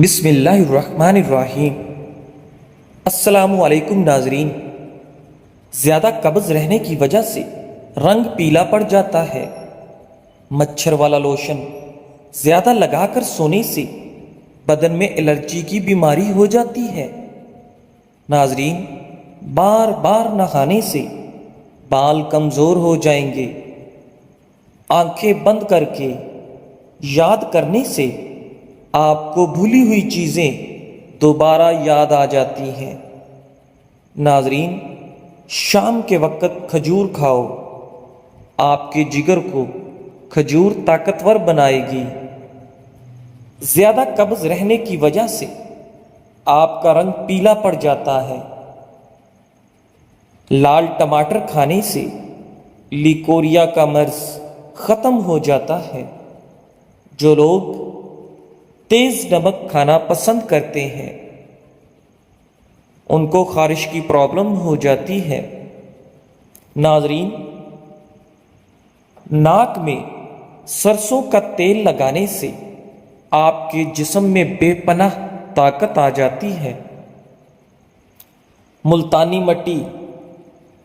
بسم اللہ الرحمن الرحیم۔ السلام علیکم ناظرین۔ زیادہ قبض رہنے کی وجہ سے رنگ پیلا پڑ جاتا ہے۔ مچھر والا لوشن زیادہ لگا کر سونے سے بدن میں الرجی کی بیماری ہو جاتی ہے۔ ناظرین، بار بار نہانے سے بال کمزور ہو جائیں گے۔ آنکھیں بند کر کے یاد کرنے سے آپ کو بھولی ہوئی چیزیں دوبارہ یاد آ جاتی ہیں۔ ناظرین، شام کے وقت کھجور کھاؤ، آپ کے جگر کو کھجور طاقتور بنائے گی۔ زیادہ قبض رہنے کی وجہ سے آپ کا رنگ پیلا پڑ جاتا ہے۔ لال ٹماٹر کھانے سے لیکوریا کا مرض ختم ہو جاتا ہے۔ جو لوگ تیز نمک کھانا پسند کرتے ہیں ان کو خارش کی پرابلم ہو جاتی ہے۔ ناظرین، ناک میں سرسوں کا تیل لگانے سے آپ کے جسم میں بے پناہ طاقت آ جاتی ہے۔ ملتانی مٹی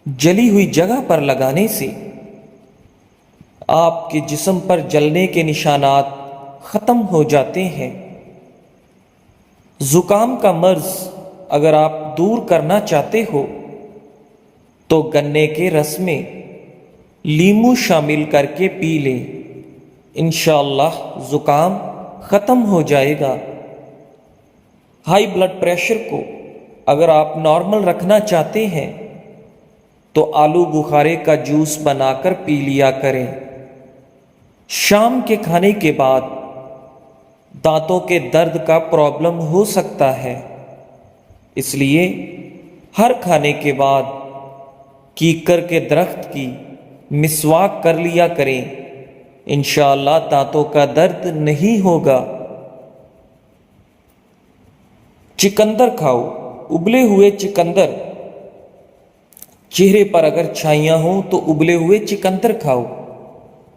جلی ہوئی جگہ پر لگانے سے آپ کے جسم پر جلنے کے نشانات ختم ہو جاتے ہیں۔ زکام کا مرض اگر آپ دور کرنا چاہتے ہو تو گنے کے رس میں لیمو شامل کر کے پی لیں، انشاءاللہ زکام ختم ہو جائے گا۔ ہائی بلڈ پریشر کو اگر آپ نارمل رکھنا چاہتے ہیں تو آلو بخارے کا جوس بنا کر پی لیا کریں۔ شام کے کھانے کے بعد دانتوں کے درد کا پرابلم ہو سکتا ہے، اس لیے ہر کھانے کے بعد کیکر کے درخت کی مسواک کر لیا کریں، انشاءاللہ دانتوں کا درد نہیں ہوگا۔ چقندر کھاؤ، ابلے ہوئے چقندر۔ چہرے پر اگر چھائیاں ہوں تو ابلے ہوئے چقندر کھاؤ۔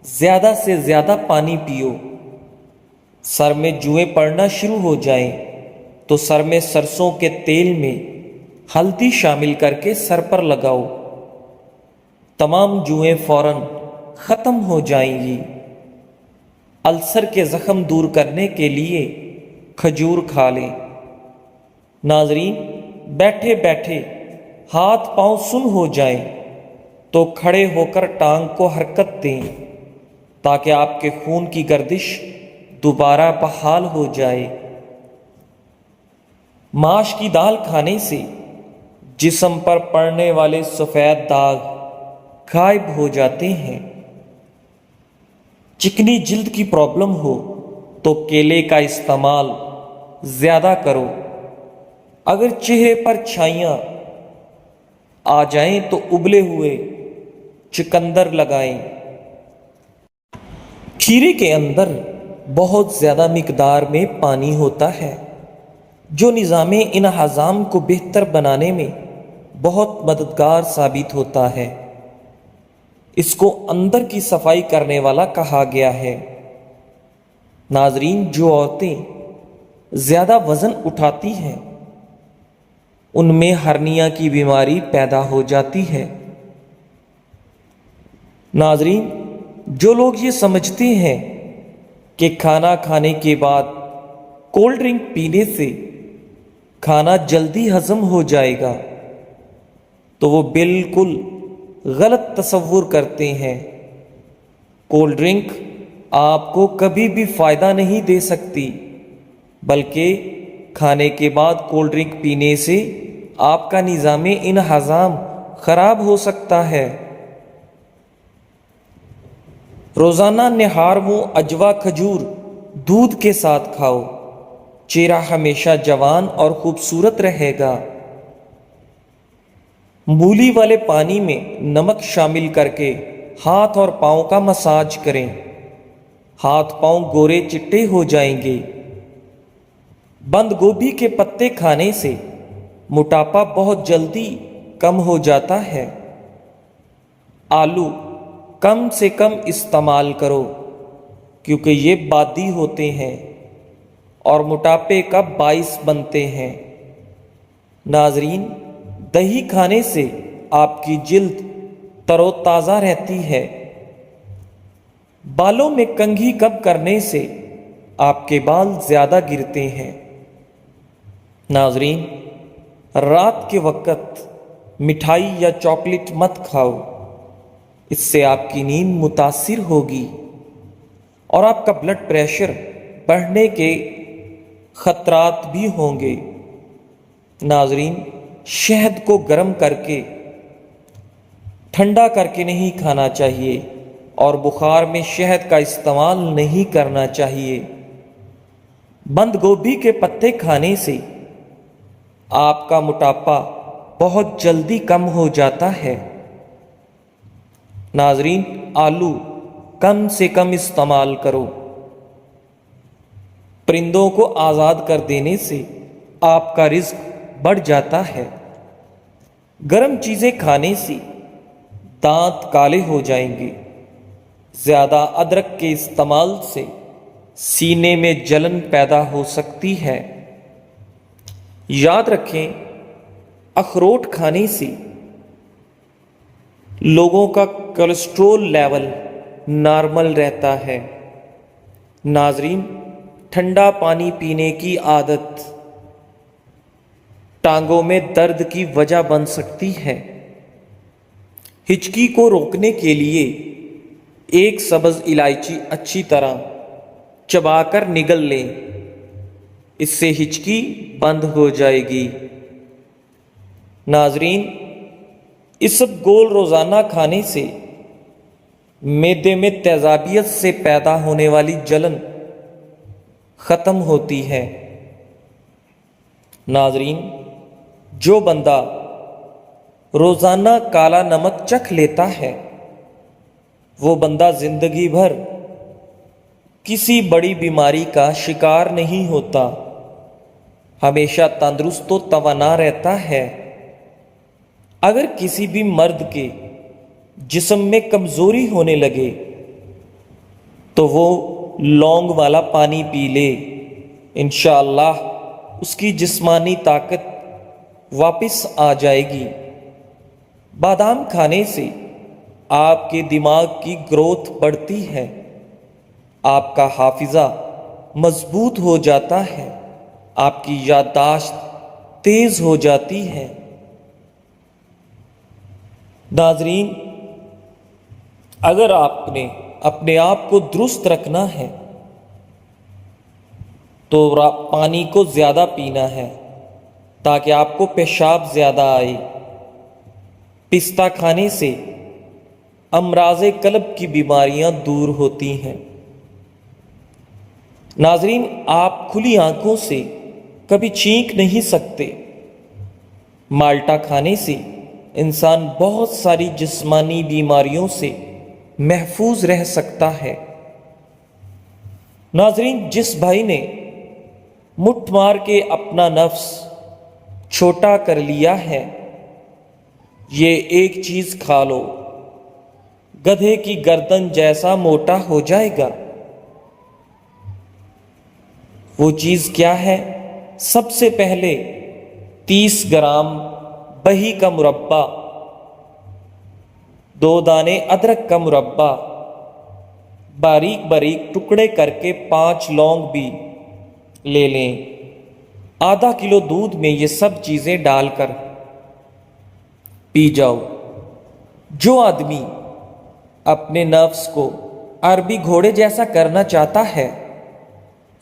زیادہ سے زیادہ پانی پیو۔ سر میں جوئیں پڑنا شروع ہو جائیں تو سر میں سرسوں کے تیل میں ہلدی شامل کر کے سر پر لگاؤ، تمام جوئیں فوراً ختم ہو جائیں گی۔ السر کے زخم دور کرنے کے لیے کھجور کھا لیں۔ ناظرین، بیٹھے بیٹھے ہاتھ پاؤں سن ہو جائیں تو کھڑے ہو کر ٹانگ کو حرکت دیں تاکہ آپ کے خون کی گردش دوبارہ بحال ہو جائے۔ ماش کی دال کھانے سے جسم پر پڑنے والے سفید داغ غائب ہو جاتے ہیں۔ چکنی جلد کی پرابلم ہو تو کیلے کا استعمال زیادہ کرو۔ اگر چہرے پر چھائیاں آ جائیں تو ابلے ہوئے چقندر لگائیں۔ کھیرے کے اندر بہت زیادہ مقدار میں پانی ہوتا ہے جو نظام انہضام کو بہتر بنانے میں بہت مددگار ثابت ہوتا ہے۔ اس کو اندر کی صفائی کرنے والا کہا گیا ہے۔ ناظرین، جو عورتیں زیادہ وزن اٹھاتی ہیں ان میں ہرنیا کی بیماری پیدا ہو جاتی ہے۔ ناظرین، جو لوگ یہ سمجھتے ہیں کہ کھانا کھانے کے بعد کولڈ ڈرنک پینے سے کھانا جلدی ہضم ہو جائے گا تو وہ بالکل غلط تصور کرتے ہیں۔ کولڈ ڈرنک آپ کو کبھی بھی فائدہ نہیں دے سکتی، بلکہ کھانے کے بعد کولڈ ڈرنک پینے سے آپ کا نظام انہضام خراب ہو سکتا ہے۔ روزانہ نہار و اجوا کھجور دودھ کے ساتھ کھاؤ، چہرہ ہمیشہ جوان اور خوبصورت رہے گا۔ مولی والے پانی میں نمک شامل کر کے ہاتھ اور پاؤں کا مساج کریں، ہاتھ پاؤں گورے چٹے ہو جائیں گے۔ بند گوبھی کے پتے کھانے سے موٹاپا بہت جلدی کم ہو جاتا ہے۔ آلو کم سے کم استعمال کرو کیونکہ یہ بادی ہوتے ہیں اور موٹاپے کا باعث بنتے ہیں۔ ناظرین، دہی کھانے سے آپ کی جلد تر و تازہ رہتی ہے۔ بالوں میں کنگھی کم کرنے سے آپ کے بال زیادہ گرتے ہیں۔ ناظرین، رات کے وقت مٹھائی یا چاکلیٹ مت کھاؤ، اس سے آپ کی نیند متاثر ہوگی اور آپ کا بلڈ پریشر بڑھنے کے خطرات بھی ہوں گے۔ ناظرین، شہد کو گرم کر کے ٹھنڈا کر کے نہیں کھانا چاہیے اور بخار میں شہد کا استعمال نہیں کرنا چاہیے۔ بند گوبھی کے پتے کھانے سے آپ کا موٹاپا بہت جلدی کم ہو جاتا ہے۔ ناظرین، آلو کم سے کم استعمال کرو۔ پرندوں کو آزاد کر دینے سے آپ کا رزق بڑھ جاتا ہے۔ گرم چیزیں کھانے سے دانت کالے ہو جائیں گے۔ زیادہ ادرک کے استعمال سے سینے میں جلن پیدا ہو سکتی ہے۔ یاد رکھیں، اخروٹ کھانے سے لوگوں کا کولیسٹرول لیول نارمل رہتا ہے۔ ناظرین، ٹھنڈا پانی پینے کی عادت ٹانگوں میں درد کی وجہ بن سکتی ہے۔ ہچکی کو روکنے کے لیے ایک سبز الائچی اچھی طرح چبا کر نگل لیں، اس سے ہچکی بند ہو جائے گی۔ ناظرین، اسبگول روزانہ کھانے سے معدے میں تیزابیت سے پیدا ہونے والی جلن ختم ہوتی ہے۔ ناظرین، جو بندہ روزانہ کالا نمک چکھ لیتا ہے وہ بندہ زندگی بھر کسی بڑی بیماری کا شکار نہیں ہوتا، ہمیشہ تندرست و توانا رہتا ہے۔ اگر کسی بھی مرد کے جسم میں کمزوری ہونے لگے تو وہ لونگ والا پانی پی لے، انشاءاللہ اس کی جسمانی طاقت واپس آ جائے گی۔ بادام کھانے سے آپ کے دماغ کی گروتھ بڑھتی ہے، آپ کا حافظہ مضبوط ہو جاتا ہے، آپ کی یادداشت تیز ہو جاتی ہے۔ ناظرین، اگر آپ نے اپنے آپ کو درست رکھنا ہے تو پانی کو زیادہ پینا ہے تاکہ آپ کو پیشاب زیادہ آئے۔ پستہ کھانے سے امراض قلب کی بیماریاں دور ہوتی ہیں۔ ناظرین، آپ کھلی آنکھوں سے کبھی چینک نہیں سکتے۔ مالٹا کھانے سے انسان بہت ساری جسمانی بیماریوں سے محفوظ رہ سکتا ہے۔ ناظرین، جس بھائی نے مٹھ مار کے اپنا نفس چھوٹا کر لیا ہے، یہ ایک چیز کھا لو، گدھے کی گردن جیسا موٹا ہو جائے گا۔ وہ چیز کیا ہے؟ سب سے پہلے 30 گرام بہی کا مربع، 2 دانے ادرک کا مربع، باریک باریک ٹکڑے کر کے 5 لونگ بھی لے لیں، آدھا کلو دودھ میں یہ سب چیزیں ڈال کر پی جاؤ۔ جو آدمی اپنے نفس کو عربی گھوڑے جیسا کرنا چاہتا ہے،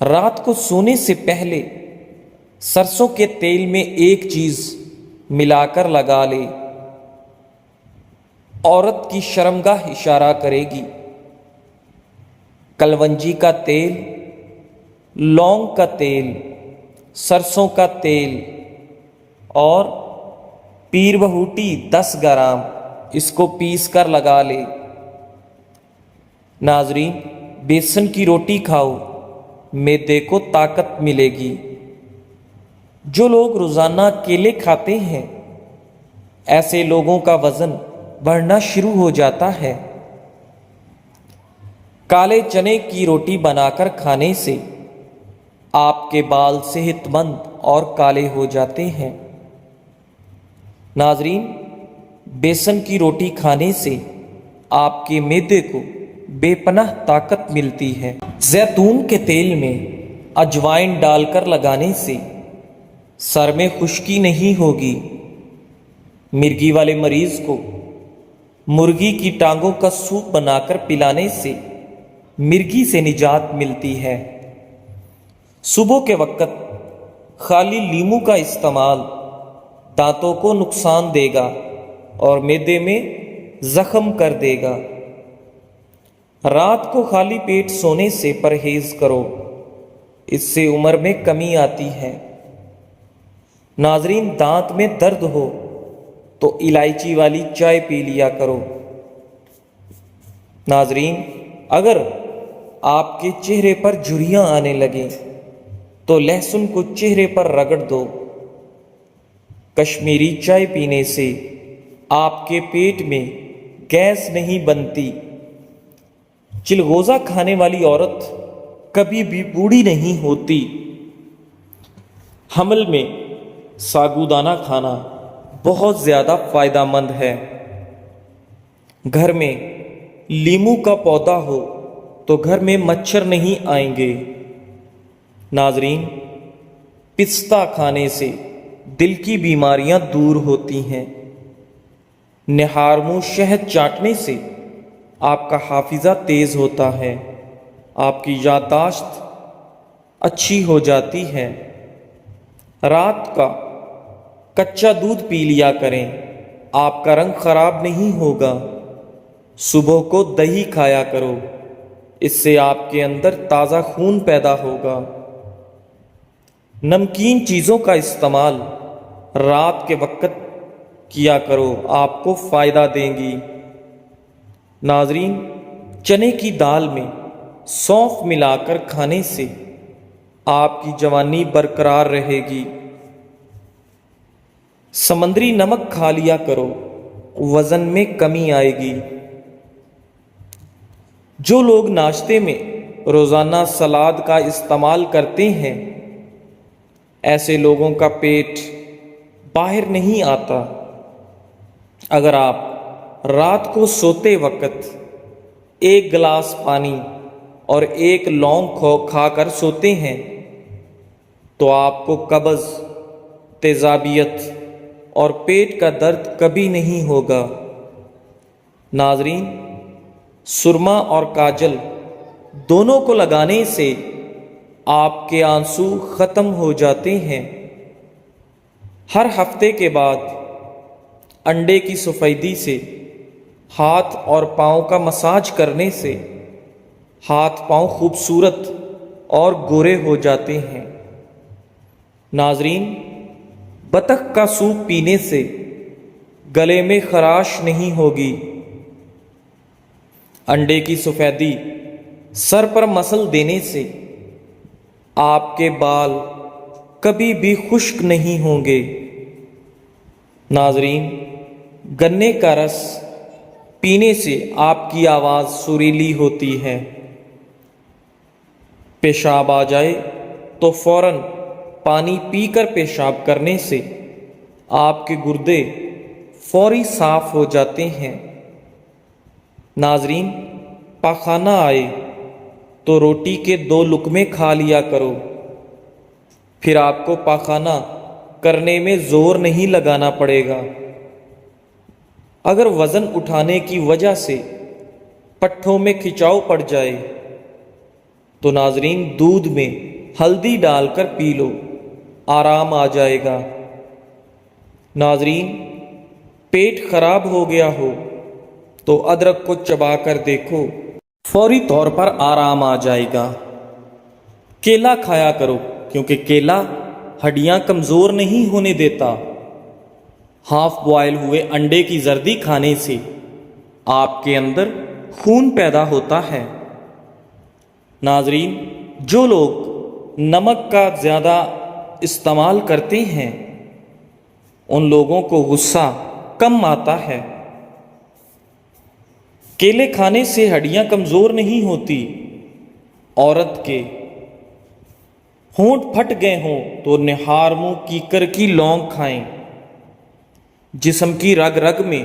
رات کو سونے سے پہلے سرسوں کے تیل میں ایک چیز ملا کر لگا لے، عورت کی شرمگاہ اشارہ کرے گی۔ کلونجی کا تیل، لونگ کا تیل، سرسوں کا تیل اور پیر بہوٹی 10 گرام، اس کو پیس کر لگا لے۔ ناظرین، بیسن کی روٹی کھاؤ، معدے کو طاقت ملے گی۔ جو لوگ روزانہ کیلے کھاتے ہیں، ایسے لوگوں کا وزن بڑھنا شروع ہو جاتا ہے۔ کالے چنے کی روٹی بنا کر کھانے سے آپ کے بال صحت مند اور کالے ہو جاتے ہیں۔ ناظرین، بیسن کی روٹی کھانے سے آپ کے معدے کو بے پناہ طاقت ملتی ہے۔ زیتون کے تیل میں اجوائن ڈال کر لگانے سے سر میں خشکی نہیں ہوگی۔ مرگی والے مریض کو مرغی کی ٹانگوں کا سوپ بنا کر پلانے سے مرگی سے نجات ملتی ہے۔ صبح کے وقت خالی لیمو کا استعمال دانتوں کو نقصان دے گا اور معدے میں زخم کر دے گا۔ رات کو خالی پیٹ سونے سے پرہیز کرو، اس سے عمر میں کمی آتی ہے۔ ناظرین، دانت میں درد ہو تو الائچی والی چائے پی لیا کرو۔ ناظرین، اگر آپ کے چہرے پر جھریاں آنے لگیں تو لہسن کو چہرے پر رگڑ دو۔ کشمیری چائے پینے سے آپ کے پیٹ میں گیس نہیں بنتی۔ چلغوزہ کھانے والی عورت کبھی بھی بوڑھی نہیں ہوتی۔ حمل میں ساگودانہ کھانا بہت زیادہ فائدہ مند ہے۔ گھر میں لیمو کا پودا ہو تو گھر میں مچھر نہیں آئیں گے۔ ناظرین، پستہ کھانے سے دل کی بیماریاں دور ہوتی ہیں۔ نہار منہ شہد چاٹنے سے آپ کا حافظہ تیز ہوتا ہے، آپ کی یادداشت اچھی ہو جاتی ہے۔ رات کا کچا دودھ پی لیا کریں، آپ کا رنگ خراب نہیں ہوگا۔ صبح کو دہی کھایا کرو، اس سے آپ کے اندر تازہ خون پیدا ہوگا۔ نمکین چیزوں کا استعمال رات کے وقت کیا کرو، آپ کو فائدہ دیں گی۔ ناظرین، چنے کی دال میں سونف ملا کر کھانے سے آپ کی جوانی برقرار رہے گی۔ سمندری نمک کھا لیا کرو، وزن میں کمی آئے گی۔ جو لوگ ناشتے میں روزانہ سلاد کا استعمال کرتے ہیں، ایسے لوگوں کا پیٹ باہر نہیں آتا۔ اگر آپ رات کو سوتے وقت 1 گلاس پانی اور 1 لونگ کھا کر سوتے ہیں تو آپ کو قبض، تیزابیت اور پیٹ کا درد کبھی نہیں ہوگا۔ ناظرین، سرما اور کاجل دونوں کو لگانے سے آپ کے آنسو ختم ہو جاتے ہیں۔ ہر ہفتے کے بعد انڈے کی سفیدی سے ہاتھ اور پاؤں کا مساج کرنے سے ہاتھ پاؤں خوبصورت اور گورے ہو جاتے ہیں۔ ناظرین، بطخ کا سوپ پینے سے گلے میں خراش نہیں ہوگی۔ انڈے کی سفیدی سر پر مسل دینے سے آپ کے بال کبھی بھی خشک نہیں ہوں گے۔ ناظرین، گنے کا رس پینے سے آپ کی آواز سریلی ہوتی ہے۔ پیشاب آ جائے تو فوراً پانی پی کر پیشاب کرنے سے آپ کے گردے فوری صاف ہو جاتے ہیں۔ ناظرین، پاخانہ آئے تو روٹی کے 2 لقمے کھا لیا کرو، پھر آپ کو پاخانہ کرنے میں زور نہیں لگانا پڑے گا۔ اگر وزن اٹھانے کی وجہ سے پٹھوں میں کھچاؤ پڑ جائے تو ناظرین دودھ میں ہلدی ڈال کر پی لو، آرام آ جائے گا۔ ناظرین، پیٹ خراب ہو گیا ہو تو ادرک کو چبا کر دیکھو، فوری طور پر آرام آ جائے گا۔ کیلا کھایا کرو کیونکہ کیلا ہڈیاں کمزور نہیں ہونے دیتا۔ ہاف بوائل ہوئے انڈے کی زردی کھانے سے آپ کے اندر خون پیدا ہوتا ہے۔ ناظرین، جو لوگ نمک کا زیادہ استعمال کرتے ہیں ان لوگوں کو غصہ کم آتا ہے۔ کیلے کھانے سے ہڈیاں کمزور نہیں ہوتی۔ عورت کے ہونٹ پھٹ گئے ہوں تو نہار منہ کیکر کی لونگ کھائیں۔ جسم کی رگ رگ میں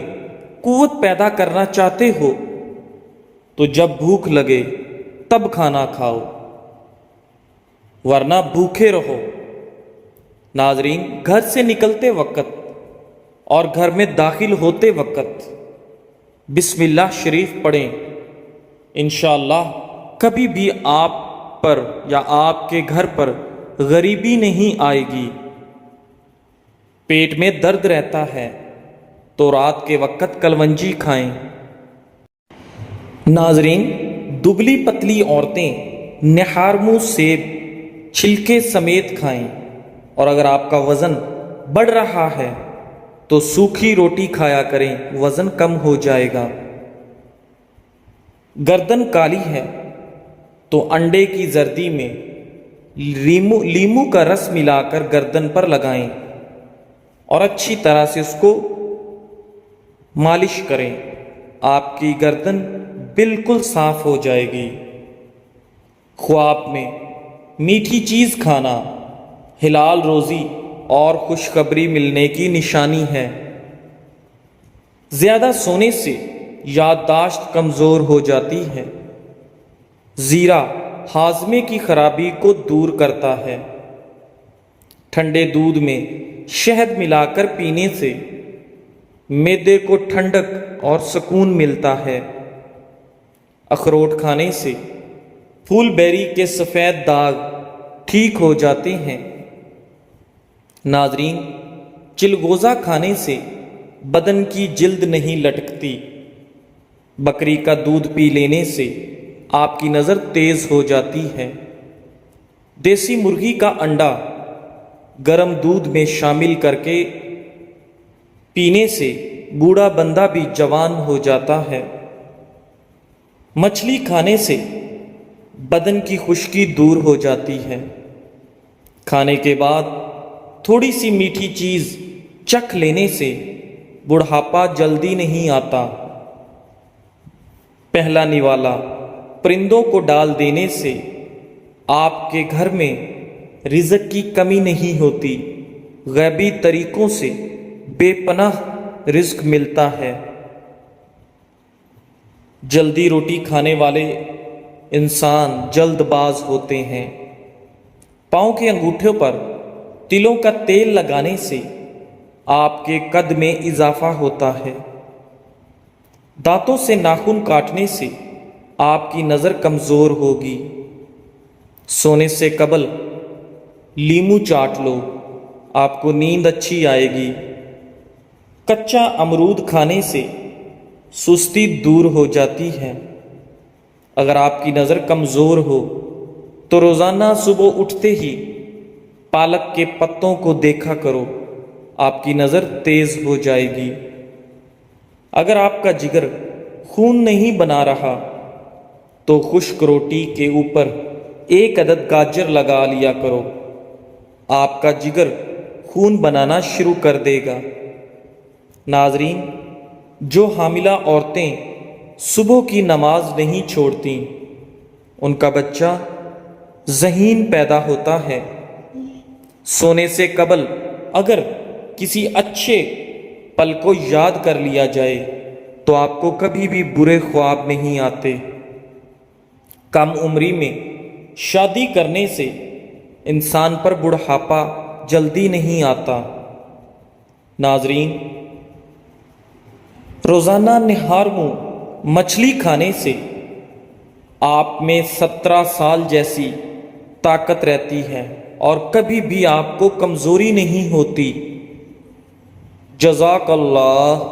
قوت پیدا کرنا چاہتے ہو تو جب بھوک لگے تب کھانا کھاؤ، ورنہ بھوکے رہو۔ ناظرین، گھر سے نکلتے وقت اور گھر میں داخل ہوتے وقت بسم اللہ شریف پڑھیں۔ انشاءاللہ کبھی بھی آپ پر یا آپ کے گھر پر غریبی نہیں آئے گی۔ پیٹ میں درد رہتا ہے تو رات کے وقت کلونجی کھائیں۔ ناظرین، دبلی پتلی عورتیں نہار منہ سیب چھلکے سمیت کھائیں، اور اگر آپ کا وزن بڑھ رہا ہے تو سوکھی روٹی کھایا کریں، وزن کم ہو جائے گا۔ گردن کالی ہے تو انڈے کی زردی میں لیمو کا رس ملا کر گردن پر لگائیں اور اچھی طرح سے اس کو مالش کریں، آپ کی گردن بالکل صاف ہو جائے گی۔ خواب میں میٹھی چیز کھانا حلال روزی اور خوشخبری ملنے کی نشانی ہے۔ زیادہ سونے سے یادداشت کمزور ہو جاتی ہے۔ زیرہ ہاضمے کی خرابی کو دور کرتا ہے۔ ٹھنڈے دودھ میں شہد ملا کر پینے سے معدے کو ٹھنڈک اور سکون ملتا ہے۔ اخروٹ کھانے سے پھول بیری کے سفید داغ ٹھیک ہو جاتے ہیں۔ ناظرین، چلگوزہ کھانے سے بدن کی جلد نہیں لٹکتی۔ بکری کا دودھ پی لینے سے آپ کی نظر تیز ہو جاتی ہے۔ دیسی مرغی کا انڈا گرم دودھ میں شامل کر کے پینے سے بوڑھا بندہ بھی جوان ہو جاتا ہے۔ مچھلی کھانے سے بدن کی خشکی دور ہو جاتی ہے۔ کھانے کے بعد تھوڑی سی میٹھی چیز چکھ لینے سے بڑھاپا جلدی نہیں آتا۔ پہلا نوالا پرندوں کو ڈال دینے سے آپ کے گھر میں رزق کی کمی نہیں ہوتی، غیبی طریقوں سے بے پناہ رزق ملتا ہے۔ جلدی روٹی کھانے والے انسان جلد باز ہوتے ہیں۔ پاؤں کے انگوٹھوں پر تلوں کا تیل لگانے سے آپ کے قد میں اضافہ ہوتا ہے۔ دانتوں سے ناخن کاٹنے سے آپ کی نظر کمزور ہوگی۔ سونے سے قبل لیمو چاٹ لو، آپ کو نیند اچھی آئے گی۔ کچا امرود کھانے سے سستی دور ہو جاتی ہے۔ اگر آپ کی نظر کمزور ہو تو روزانہ صبح اٹھتے ہی پالک کے پتوں کو دیکھا کرو، آپ کی نظر تیز ہو جائے گی۔ اگر آپ کا جگر خون نہیں بنا رہا تو خشک روٹی کے اوپر 1 عدد گاجر لگا لیا کرو، آپ کا جگر خون بنانا شروع کر دے گا۔ ناظرین، جو حاملہ عورتیں صبح کی نماز نہیں چھوڑتیں، ان کا بچہ ذہین پیدا ہوتا ہے۔ سونے سے قبل اگر کسی اچھے پل کو یاد کر لیا جائے تو آپ کو کبھی بھی برے خواب نہیں آتے۔ کم عمری میں شادی کرنے سے انسان پر بڑھاپا جلدی نہیں آتا۔ ناظرین، روزانہ نہار منہ مچھلی کھانے سے آپ میں 17 سال جیسی طاقت رہتی ہے اور کبھی بھی آپ کو کمزوری نہیں ہوتی۔ جزاک اللہ۔